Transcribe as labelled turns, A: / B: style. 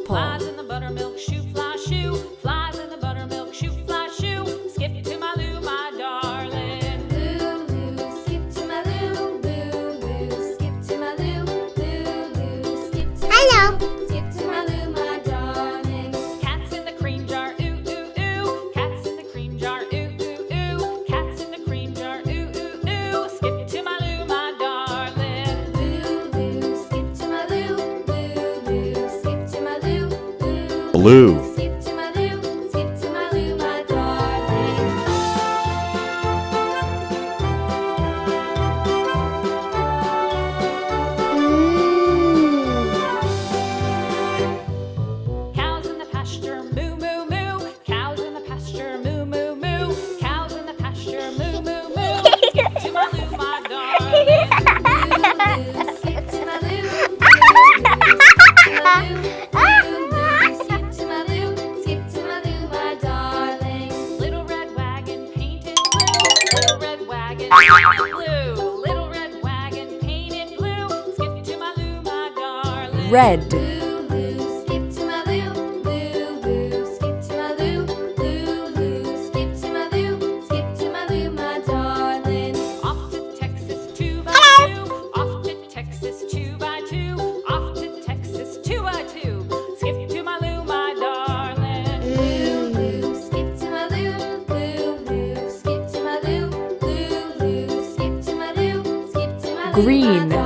A: purple.
B: Flies in the buttermilk shoe, fly shoe. Flies in the buttermilk shoe, fly shoe. Skip to my Lou, my darling.
C: Lou, skip to my Lou. Lou, skip to my Lou. Lou, skip to my
D: Hello.
C: Lou. Skip to my Lou, my darling.
B: Cats in the cream jar, ooh, ooh, ooh. Cats in the cream jar, ooh, ooh, ooh. Cats in the cream jar, ooh, ooh, ooh. Skip to my Lou, my darling.
C: Lou, skip to my Lou. Lou, skip to my Lou.
E: Blue.
C: Skip to my Lou. Skip to my Lou, my darling.
B: Cows in the pasture, moo, moo, moo. Cows in the pasture, moo, moo, moo. Cows in the pasture, moo, moo, moo. Skip to my Lou, my darling.
C: Lou, skip to my Lou. Skip to my Lou. Skip to my Lou, my darling.
B: Little red wagon painted blue. Little red wagon painted blue. Little red wagon painted blue. Skip to my Lou, my darling.
A: Red.
C: Lou, skip to my Lou. Lou, skip to my Lou. Lou, skip to my Lou. Skip to my Lou, my darling.
B: Off to Texas 2 by 2. Off to Texas 2 by 2. Off to Texas 2 by 2. Skip to my Lou, my darling.
C: Lou, skip to my Lou. Lou, skip to my Lou. Lou, skip to my Lou. Skip to my Lou,
A: Green.
C: my